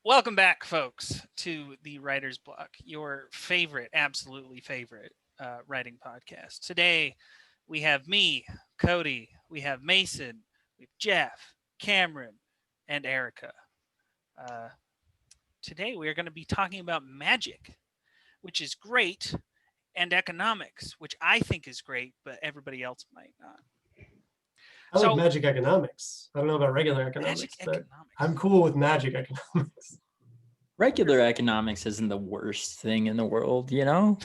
Welcome back, folks, to the Writer's Block, your favorite, absolutely favorite writing podcast. Today, we have me, Cody, we have Mason, we have Jeff, Cameron, and Erica. Uh, Today, we are going to be talking about magic, which is great, and economics, which I think is great, but everybody else might not. I like So, magic economics. I don't know about regular magic economics, but economics. I'm cool with magic economics. Regular economics isn't the worst thing in the world, you know?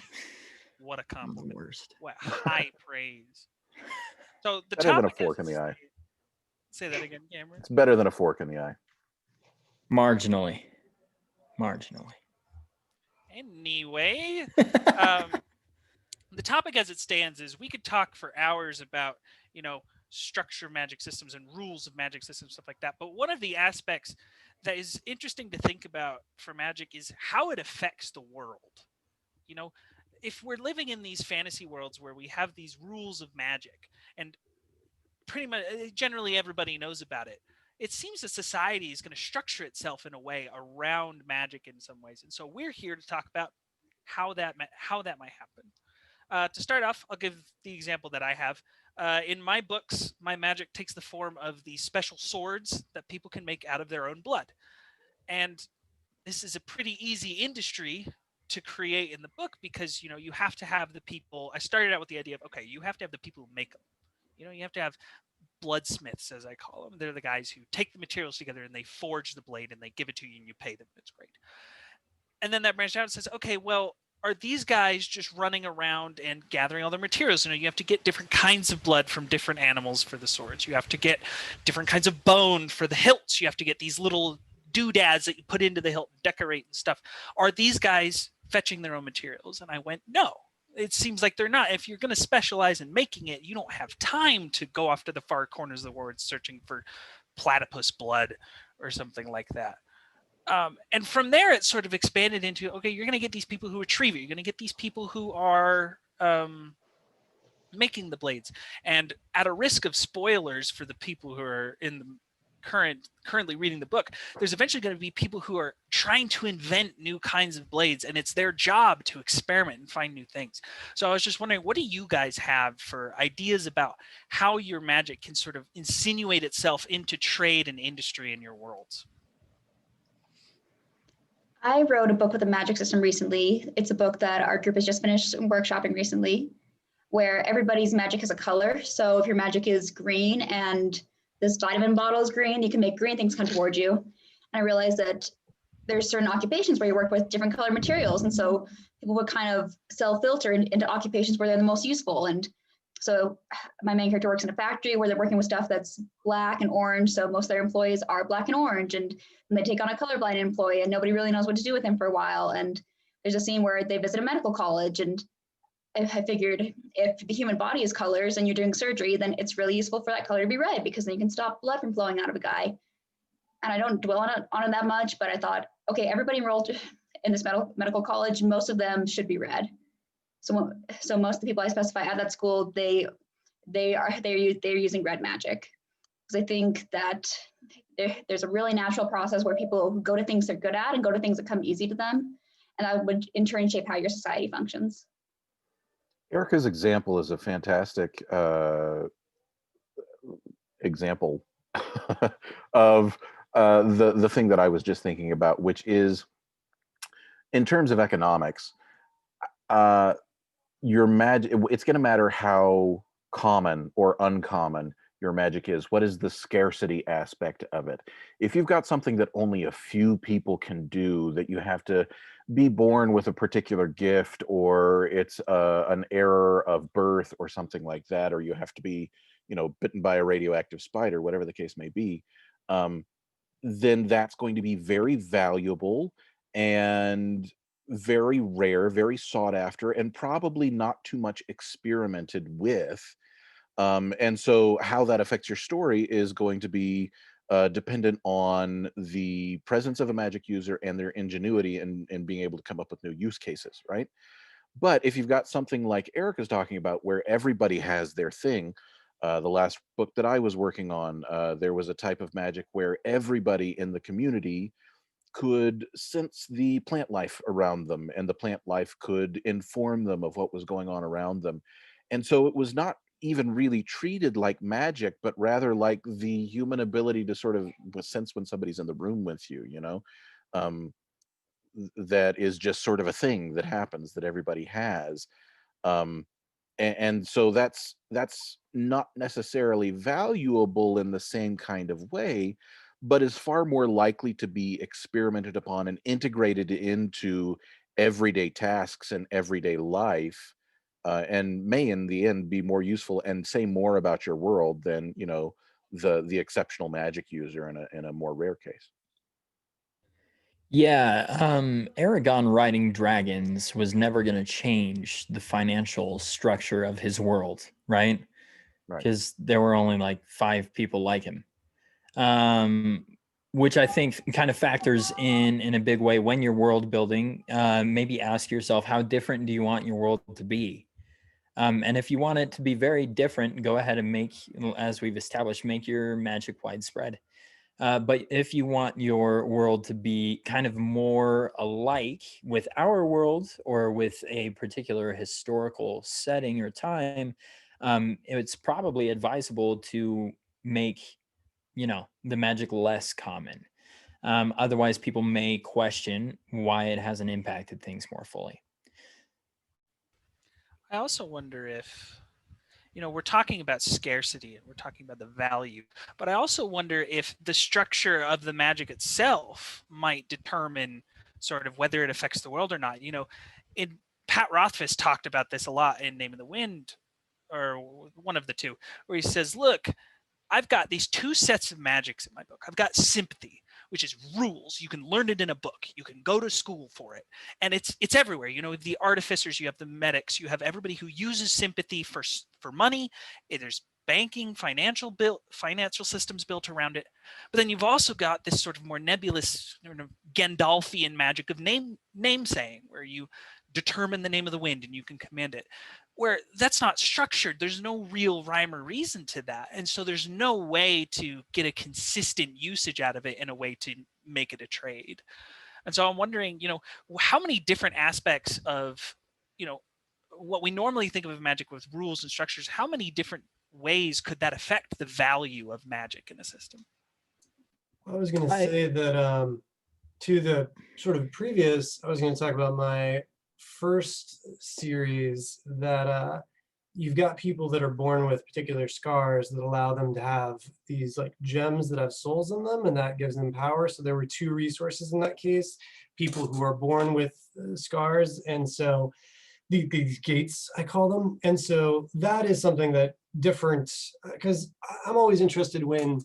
What a The compliment. worst. What high praise. So the Better than a topic fork in the eye. Say that again, Cameron. It's better than a fork in the eye. Marginally. Anyway, the topic as it stands is we could talk for hours about, structure of magic systems and rules of magic systems, stuff like that. But one of the aspects that is interesting to think about for magic is how it affects the world. If we're living in these fantasy worlds where we have these rules of magic and pretty much generally everybody knows about it, it seems that society is going to structure itself in a way around magic in some ways. And so we're here to talk about how that might happen. To start off, I'll give the example that I have. In my books, my magic takes the form of these special swords that people can make out of their own blood. And this is a pretty easy industry to create in the book because, you have to have the people. I started out with the idea of, okay, you have to have the people who make them. You have to have bloodsmiths, as I call them. They're the guys who take the materials together and they forge the blade and they give it to you and you pay them. It's great. And then that branched out and says, okay, well, are these guys just running around and gathering all their materials? You have to get different kinds of blood from different animals for the swords. You have to get different kinds of bone for the hilts. You have to get these little doodads that you put into the hilt and decorate and stuff. Are these guys fetching their own materials? And I went, no. It seems like they're not. If you're going to specialize in making it, you don't have time to go off to the far corners of the world searching for platypus blood or something like that. And from there, it sort of expanded into, okay, you're going to get these people who retrieve it. You're going to get these people who are making the blades. And at a risk of spoilers for the people who are in the currently reading the book, there's eventually going to be people who are trying to invent new kinds of blades, and it's their job to experiment and find new things. So I was just wondering, what do you guys have for ideas about how your magic can sort of insinuate itself into trade and industry in your worlds? I wrote a book with a magic system recently. It's a book that our group has just finished workshopping recently, where everybody's magic has a color. So if your magic is green and this vitamin bottle is green, you can make green things come towards you. And I realized that there's certain occupations where you work with different color materials. And so people would kind of self-filter into occupations where they're the most useful. And so my main character works in a factory where they're working with stuff that's black and orange. So most of their employees are black and orange. And they take on a colorblind employee and nobody really knows what to do with him for a while. And there's a scene where they visit a medical college, and I figured if the human body is colors and you're doing surgery, then it's really useful for that color to be red, because then you can stop blood from flowing out of a guy. And I don't dwell on it that much, but I thought, okay, everybody enrolled in this medical college, most of them should be red. So most of the people I specify at that school, they're using red magic, because I think that there's a really natural process where people go to things they're good at and go to things that come easy to them, and that would in turn shape how your society functions. Erica's example is a fantastic example of the thing that I was just thinking about, which is, in terms of economics, your magic, it's going to matter how common or uncommon your magic is. What is the scarcity aspect of it? If you've got something that only a few people can do, that you have to be born with a particular gift, or it's an error of birth or something like that, or you have to be, bitten by a radioactive spider, whatever the case may be, then that's going to be very valuable and very rare, very sought after, and probably not too much experimented with. And so how that affects your story is going to be dependent on the presence of a magic user and their ingenuity and being able to come up with new use cases, right? But if you've got something like Erica's talking about, where everybody has their thing, The last book that I was working on, there was a type of magic where everybody in the community could sense the plant life around them, and the plant life could inform them of what was going on around them. And so it was not even really treated like magic, but rather like the human ability to sort of sense when somebody's in the room with you, you know? Um, that is just sort of a thing that happens that everybody has. Um, and so that's not necessarily valuable in the same kind of way, but is far more likely to be experimented upon and integrated into everyday tasks and everyday life, and may in the end be more useful and say more about your world than, you know, the exceptional magic user in a more rare case. Yeah, Aragon riding dragons was never going to change the financial structure of his world, right? Right. Because there were only like 5 people like him, um, which I think kind of factors in a big way when you're world building. Maybe ask yourself, how different do you want your world to be? And if you want it to be very different, go ahead and make, as we've established, make your magic widespread. But if you want your world to be kind of more alike with our world or with a particular historical setting or time, it's probably advisable to make, you know, the magic less common. Otherwise, people may question why it hasn't impacted things more fully. I also wonder if, we're talking about scarcity and we're talking about the value, but I also wonder if the structure of the magic itself might determine sort of whether it affects the world or not. In Pat Rothfuss talked about this a lot in Name of the Wind, or one of the two, where he says, look, I've got these 2 sets of magics in my book. I've got sympathy, which is rules. You can learn it in a book. You can go to school for it. And it's everywhere. The artificers, you have the medics, you have everybody who uses sympathy for money. There's banking, financial systems built around it. But then you've also got this sort of more nebulous, Gandalfian magic of name saying, where you determine the name of the wind and you can command it, where that's not structured. There's no real rhyme or reason to that. And so there's no way to get a consistent usage out of it in a way to make it a trade. And so I'm wondering, how many different aspects of, what we normally think of magic with rules and structures, how many different ways could that affect the value of magic in a system? I was going to say that to the sort of previous, I was going to talk about my first series that you've got people that are born with particular scars that allow them to have these like gems that have souls in them, and that gives them power. So there were 2 resources in that case, people who are born with scars, and so these gates, I call them. And so that is something that different, because I'm always interested when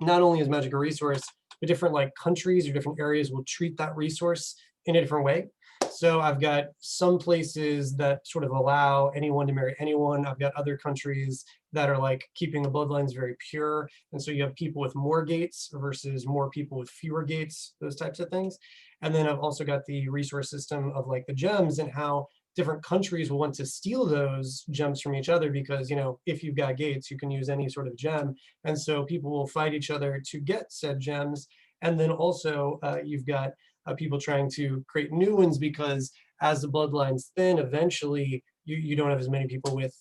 not only is magic a resource, but different like countries or different areas will treat that resource in a different way. So I've got some places that sort of allow anyone to marry anyone. I've got other countries that are like keeping the bloodlines very pure. And so you have people with more gates versus more people with fewer gates, those types of things. And then I've also got the resource system of like the gems and how different countries will want to steal those gems from each other because, if you've got gates, you can use any sort of gem. And so people will fight each other to get said gems. And then also you've got people trying to create new ones because as the bloodlines thin, eventually you don't have as many people with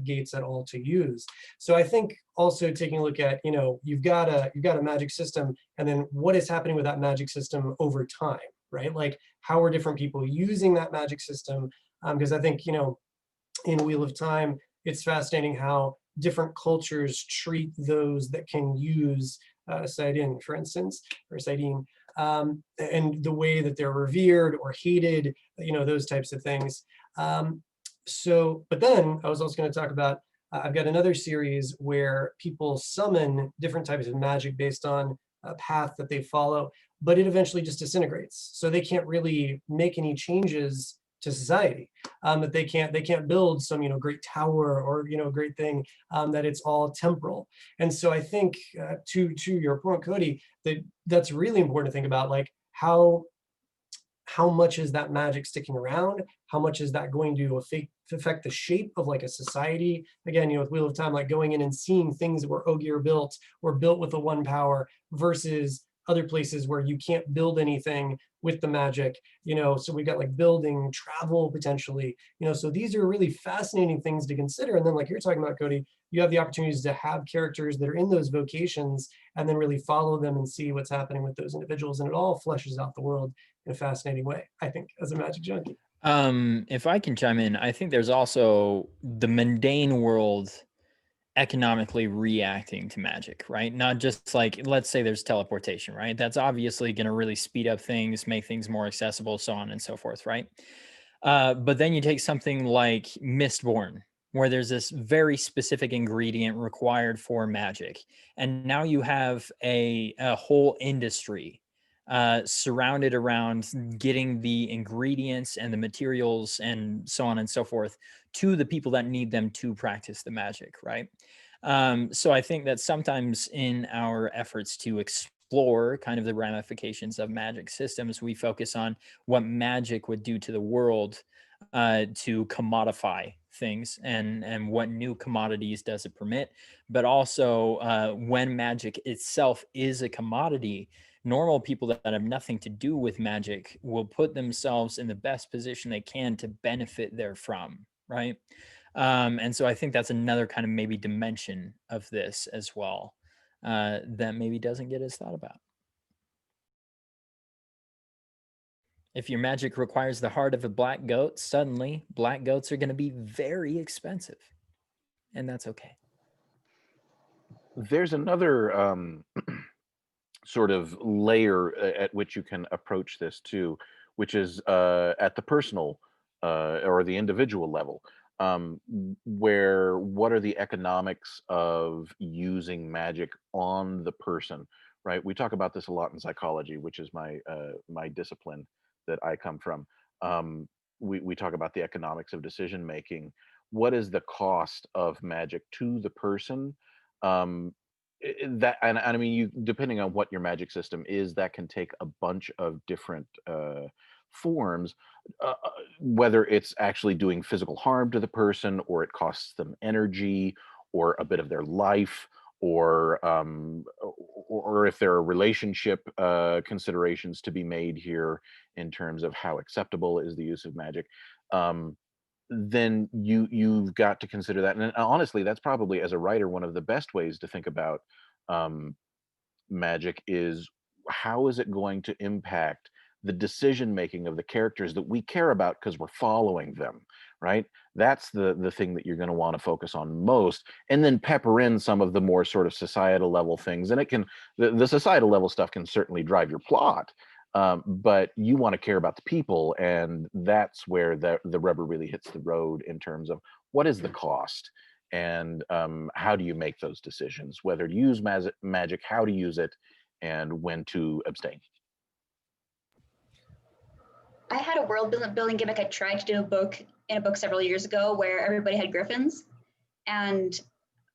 gates at all to use. So I think also taking a look at, you've got a magic system, and then what is happening with that magic system over time, right? Like how are different people using that magic system? Because I think, in Wheel of Time, it's fascinating how different cultures treat those that can use Saidin, for instance, or Saidin, and the way that they're revered or hated, those types of things. But then I was also going to talk about, I've got another series where people summon different types of magic based on a path that they follow, but it eventually just disintegrates. So they can't really make any changes to society. That they can't build some great tower or great thing. That it's all temporal. And so I think to your point, Cody, that's really important to think about, like how much is that magic sticking around? How much is that going to affect the shape of like a society. Again, with Wheel of Time, like going in and seeing things that were Ogier built or built with the one power versus other places where you can't build anything with the magic, so we got like building, travel potentially, so these are really fascinating things to consider. And then like you're talking about, Cody, you have the opportunities to have characters that are in those vocations and then really follow them and see what's happening with those individuals. And it all fleshes out the world in a fascinating way, I think, as a magic junkie. If I can chime in, I think there's also the mundane world economically reacting to magic, right? Not just like, let's say there's teleportation, right? That's obviously going to really speed up things, make things more accessible, so on and so forth, right? But then you take something like Mistborn, where there's this very specific ingredient required for magic. And now you have a whole industry surrounded around getting the ingredients and the materials and so on and so forth to the people that need them to practice the magic, right? So I think that sometimes in our efforts to explore kind of the ramifications of magic systems, we focus on what magic would do to the world to commodify things and what new commodities does it permit. But also when magic itself is a commodity, normal people that have nothing to do with magic will put themselves in the best position they can to benefit therefrom, right? And so I think that's another kind of maybe dimension of this as well that maybe doesn't get as thought about. If your magic requires the heart of a black goat, suddenly black goats are going to be very expensive, and that's okay. There's another sort of layer at which you can approach this too, which is at the personal or the individual level, where what are the economics of using magic on the person, right? We talk about this a lot in psychology, which is my discipline that I come from. We talk about the economics of decision making. What is the cost of magic to the person? That and I mean, you depending on what your magic system is, that can take a bunch of different forms, whether it's actually doing physical harm to the person, or it costs them energy, or a bit of their life, or if there are relationship considerations to be made here in terms of how acceptable is the use of magic. Then you've got to consider that. And honestly, that's probably, as a writer, one of the best ways to think about magic is, how is it going to impact the decision making of the characters that we care about because we're following them, right? That's the thing that you're going to want to focus on most, and then pepper in some of the more sort of societal level things. And it can, the societal level stuff can certainly drive your plot, but you want to care about the people, and that's where the rubber really hits the road in terms of what is the cost, and how do you make those decisions, whether to use magic, how to use it, and when to abstain. I had a world building gimmick. I tried to do in a book several years ago where everybody had griffins. And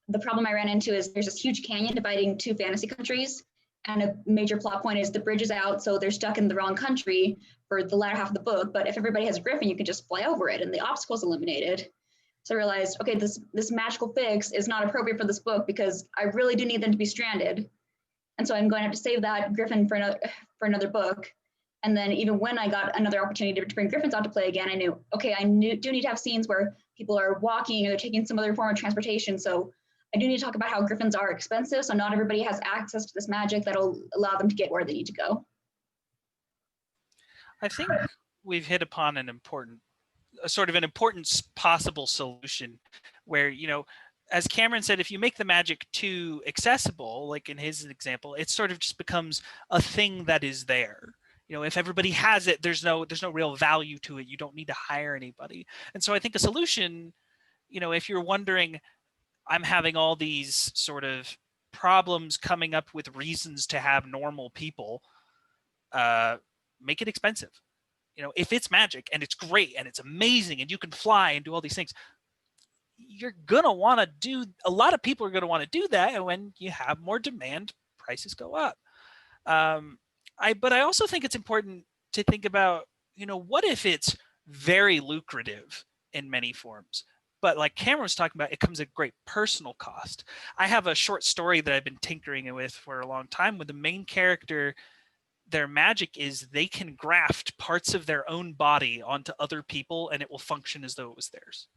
the problem I ran into is there's this huge canyon dividing two fantasy countries. And a major plot point is the bridge is out, so they're stuck in the wrong country for the latter half of the book. But if everybody has a griffin, you can just fly over it and the obstacle's eliminated. So I realized, okay, this magical fix is not appropriate for this book because I really do need them to be stranded. And so I'm going to have to save that griffin for another book. And then even when I got another opportunity to bring griffins out to play again, I knew, okay, do need to have scenes where people are walking or they're taking some other form of transportation. So I do need to talk about how griffins are expensive. So not everybody has access to this magic that'll allow them to get where they need to go. I think we've hit upon an important possible solution where, as Cameron said, if you make the magic too accessible, like in his example, it sort of just becomes a thing that is there. If everybody has it, there's no real value to it. You don't need to hire anybody. And so I think a solution, if you're wondering, I'm having all these sort of problems coming up with reasons to have normal people, make it expensive. If it's magic and it's great and it's amazing and you can fly and do all these things, you're going to want to do, a lot of people are going to want to do that. And when you have more demand, prices go up. But I also think it's important to think about, what if it's very lucrative in many forms. But like Cameron was talking about, it comes at great personal cost. I have a short story that I've been tinkering with for a long time with the main character. Their magic is they can graft parts of their own body onto other people and it will function as though it was theirs.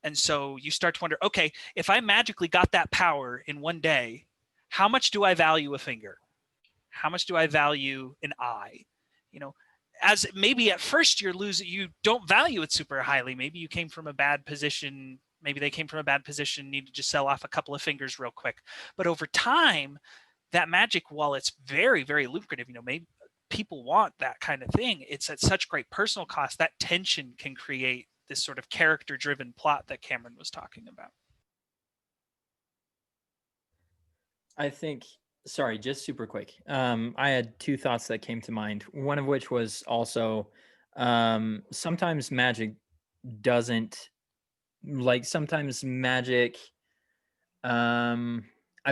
And so you start to wonder, okay, if I magically got that power in one day, how much do I value a finger? How much do I value an eye? You know, as maybe at first you don't value it super highly. Maybe you came from a bad position. Maybe they came from a bad position, need to just sell off a couple of fingers real quick. But over time, that magic, while it's very, very lucrative, maybe people want that kind of thing. It's at such great personal cost. That tension can create this sort of character-driven plot that Cameron was talking about. I think, sorry, just super quick. I had two thoughts that came to mind. One of which was also sometimes magic doesn't, like sometimes magic, I've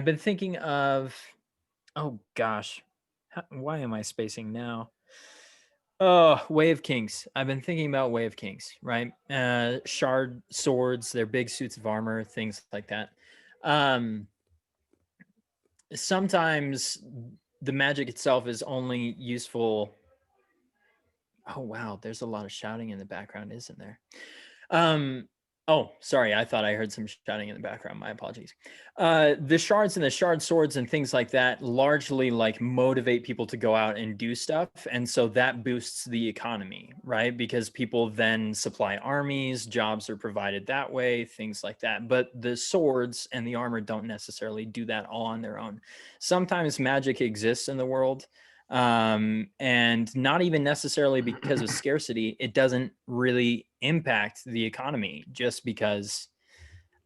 been thinking of, oh gosh, why am I spacing now? Oh, Way of Kings. I've been thinking about Way of Kings, right? Shard swords, their big suits of armor, things like that. Sometimes the magic itself is only useful. Oh wow, there's a lot of shouting in the background, isn't there? Oh, sorry, I thought I heard some shouting in the background. My apologies. The shards and the shard swords and things like that largely like motivate people to go out and do stuff. And so that boosts the economy, right? Because people then supply armies, jobs are provided that way, things like that. But the swords and the armor don't necessarily do that all on their own. Sometimes magic exists in the world, and not even necessarily because of scarcity. It doesn't really impact the economy just because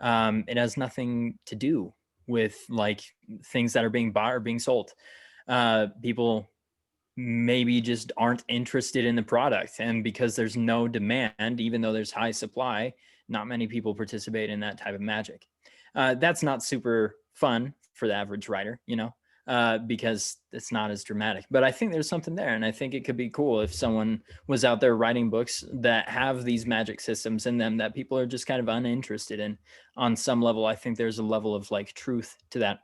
it has nothing to do with like things that are being bought or being sold. People maybe just aren't interested in the product, and because there's no demand, even though there's high supply, not many people participate in that type of magic. That's not super fun for the average writer, because it's not as dramatic. But I think there's something there, and I think it could be cool if someone was out there writing books that have these magic systems in them that people are just kind of uninterested in on some level. I think there's a level of like truth to that.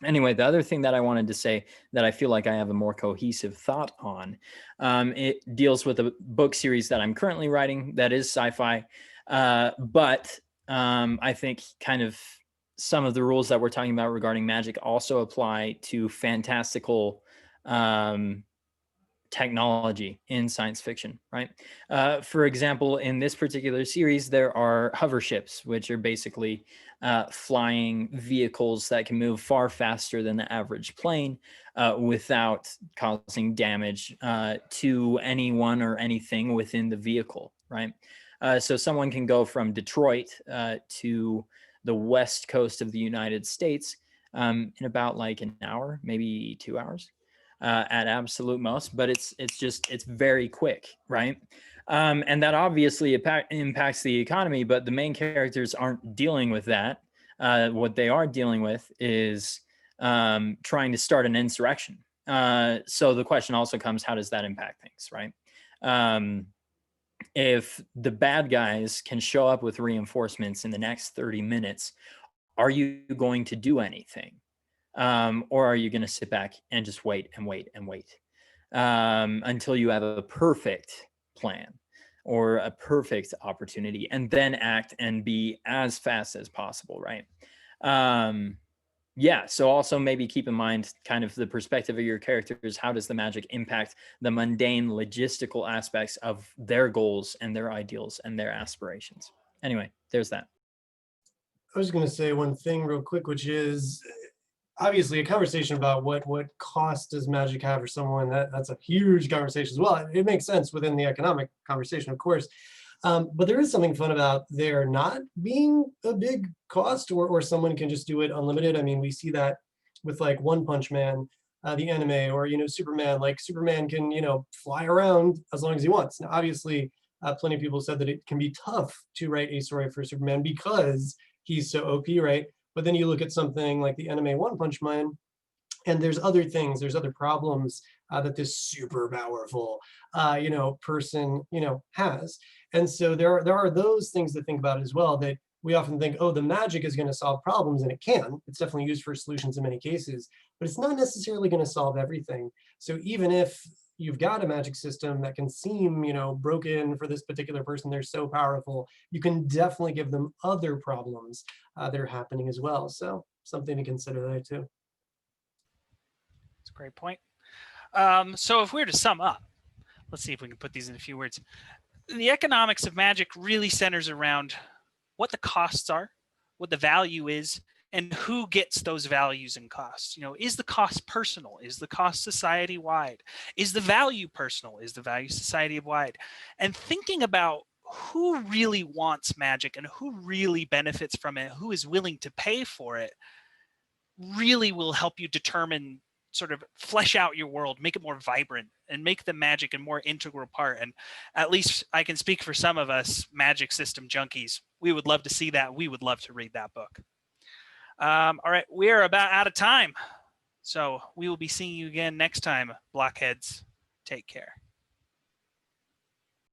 Anyway, the other thing that I wanted to say that I feel like I have a more cohesive thought on, it deals with a book series that I'm currently writing that is sci-fi, but I think kind of some of the rules that we're talking about regarding magic also apply to fantastical technology in science fiction, right? For example, in this particular series, there are hover ships, which are basically flying vehicles that can move far faster than the average plane without causing damage to anyone or anything within the vehicle, right? So someone can go from Detroit to the west coast of the United States in about like an hour, maybe 2 hours at absolute most, but it's very quick, right? And that obviously impacts the economy, but the main characters aren't dealing with that. What they are dealing with is trying to start an insurrection. So the question also comes, how does that impact things, right? If the bad guys can show up with reinforcements in the next 30 minutes, are you going to do anything? Or are you going to sit back and just wait and wait and wait until you have a perfect plan or a perfect opportunity, and then act and be as fast as possible, right? Yeah, so also maybe keep in mind kind of the perspective of your characters. How does the magic impact the mundane logistical aspects of their goals and their ideals and their aspirations? Anyway, there's that. I was going to say one thing real quick, which is obviously a conversation about what cost does magic have for someone. That's a huge conversation as well. It makes sense within the economic conversation, of course. But there is something fun about there not being a big cost, or someone can just do it unlimited. I mean, we see that with like One Punch Man, the anime, or Superman. Like Superman can fly around as long as he wants. Now, obviously, plenty of people said that it can be tough to write a story for Superman because he's so OP, right? But then you look at something like the anime One Punch Man, And there's other things, there's other problems that this super powerful, person, has. And so there are those things to think about as well, that we often think, oh, the magic is going to solve problems, and it can. It's definitely used for solutions in many cases, but it's not necessarily going to solve everything. So even if you've got a magic system that can seem, broken for this particular person, they're so powerful, you can definitely give them other problems that are happening as well. So something to consider there too. That's a great point. So if we were to sum up, let's see if we can put these in a few words. The economics of magic really centers around what the costs are, what the value is, and who gets those values and costs. Is the cost personal? Is the cost society-wide? Is the value personal? Is the value society-wide? And thinking about who really wants magic and who really benefits from it, who is willing to pay for it, really will help you determine, sort of flesh out your world, make it more vibrant, and make the magic a more integral part. And at least I can speak for some of us magic system junkies. We would love to see that. We would love to read that book. All right, we're about out of time. So we will be seeing you again next time, blockheads. Take care.